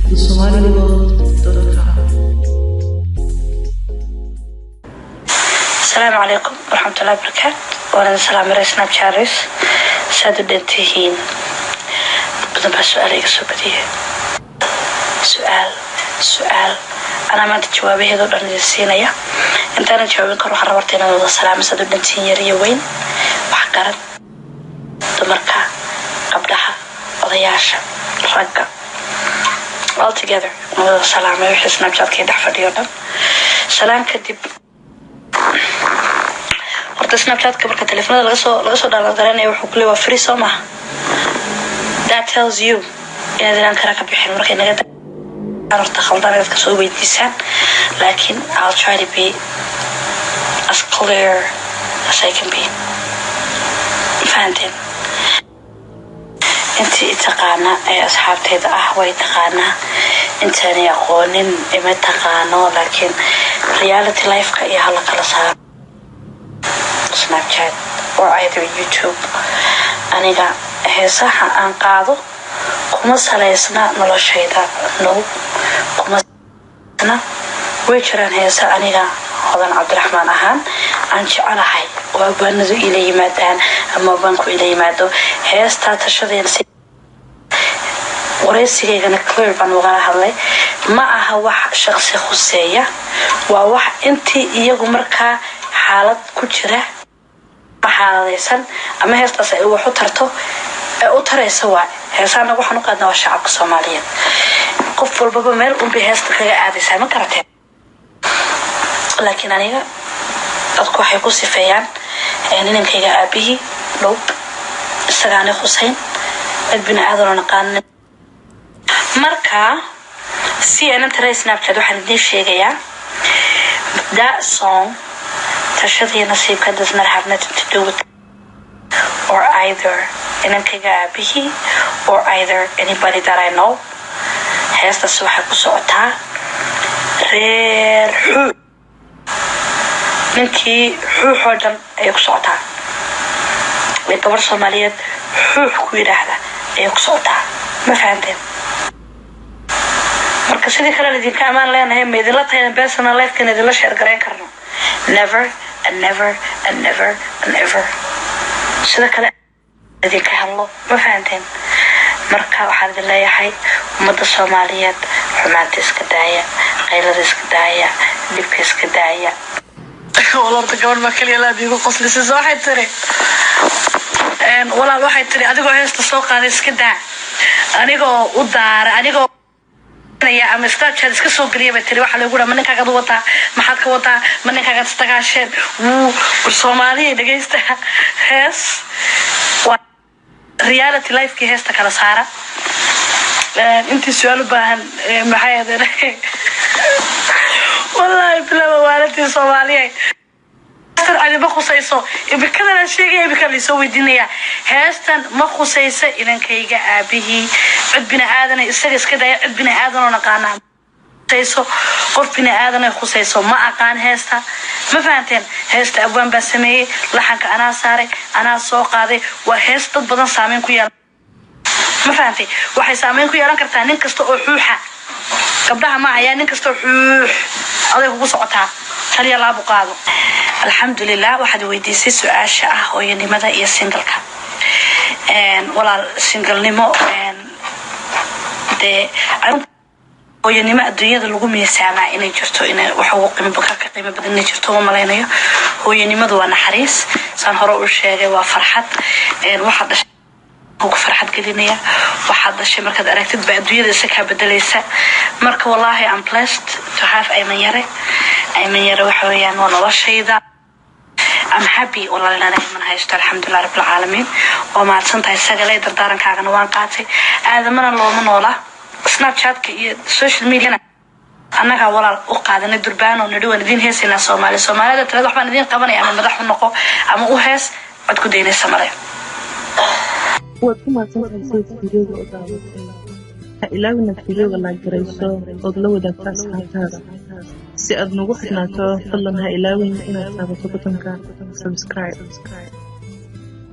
thesomaliworld.com. السلام عليكم ورحمة الله وبركاته. وأنا سلام رئيسنا بشارس سادو دنتهين. بدنا بس سؤال يقصبديه. سؤال أنا ما تجاوبه هذا الأمر السينية. أنت أنا جاوبين كروح الربطين هذا السلام سادو دنتهين يريوين وحقرت دمركا قبلها وضياشة رقة all together. السلام يوحي سناب شات كي دحفر يوردن سلام كدب horta snapchat-ka marka telefoonada laga soo dhaalangaranayo wuxuu ku leeyahay free soma. That tells you inaad inaan kara ka bixin markay naga horta khaldan inaad ka soo weydiisaan, laakiin I'll try to be as clear as I can be. fahanteen intii taqaana ee asxaabteeda way taqaanaa, intaani aqoonin ima taqaano, laakiin reality life-ka iyo hala kala saaro Snapchat or either YouTube. Aniga heesaha aan qaado kuma saleysna noloshayda, no kuma saleysna way jiraan heesa aniga Hodan Cabdiraxmaan ahaan aan jecelahay oo baanadu ila yimaadaan ama banku ila yimaado heesta tashadeen si wareysigeena clear baan uga hadlay. ma aha wax shakhsi khuseeya, waa wax intii iyagu markaa xaalad ku jira xaaladaysan ama heestaas ay wax u tarto u taraysa. waa heesana waxaan u qaadnaa shacabka Soomaaliyeed, qof walba meel uu bi heesta kaga aadaysa ma karateen. laakiin aniga dadku waxay ku sifeeyaan ninkayga aabihi dhow isagaana Xuseen dad bini'aadan naqaan. marka si aan taray Snapchat waxaan idin sheegayaa that song tashadii nasiibka does not have nothing to do with or either ninkayga aabihi or either anybody that I know. heestaas waxay ku socotaa reer ninkii xuuxoo dhan ayay ku socotaa, gabar Soomaaliyeed xuux ku yiraahda ayay ku socotaa. ma fahanteen? marka sidii kale idinka amaan leenahay ma idinla tahay personal life-kan idinla share gareyn karno? never and never and never and ever. sida kale idinka hadlo. ma fahanteen? marka waxaan idin leeyahay ummadda Soomaaliyeed xumaanta iska daaya, qaylada iska daaya, dhibka iska daaya. walaalta gabadh ma kaliya la diigo qosliisa waxay tiri walaal waxay tiri adigoo heesta soo qaaday iska daa, anigoo u daara, anigoo ama Snapchat iska soo galiyay bay tiri waxa lagu dhamaa ninkaaga wataa maxaad ka wataa ma ninkaaga istagaasheen Soomaaliya dhageysta hees waa reality life-ki heesta kala saara. intii su'aal u baahan maxay ahayd wallahi bilaa waalidii Soomaaliya ani ma khusayso ibikada la sheegay ibikada la soo weydiinaya heestan ma khusayso inankayga aabihi cid bini'aadan isaga iska daya cid bini'aadan oo naqaana khusayso qof bini'aadan ay khusayso ma aqaan heesta. ma fahanteen? heesta abwaan baa sameeyay, laxanka anaa saaray, anaa soo qaaday. waa hees dad badan saameyn ku yeelan. ma fahantay? waxay saameyn ku yeelan kartaa nin kasta oo xuuxa gabdhaha ma ayaa nin kasta oo xuux aday ugu socotaa taliya laabo qaado. alxamdulillah waxaad weydiisay su'aasha ah hooyanimada iyo single-ka. walaal single-nimo hooyanimo adduunyada lagu miisaamaa inay jirto, inay wax ugu qiimo badan inay jirto ma malaynayo. hooyanimadu waa naxariis, saan hore u sheegay waa farxad. waxaad dhashay ugu farxad gelinaya, waxaad dhashay markaad aragtid ba adduunyada isa ka bedelaysa. marka wallahi I'm blessed to have Ayman Yare waxa weeyaan waa noloshayda. I'm happy والله أنا من هايست الحمد لله رب العالمين. وما تصنت هالسجلة دردارن كأنا وان قاتي هذا من الله من ولا سناب شات كي السوشيال ميديا أنا كولا أقعد ندربان وندو ندين هيس الناس Soomaali ده ترى ضحنا ندين قبنا يعني مدح النقو أما هيس عد كدين السمرة. وكما تنسيت فيديو ilaawina fiidiyowga la garayso oo la wadaagto asxaabtaada si aad nagu xidhnaato fadlan ha ilaawin inaad taabato butonka subscribe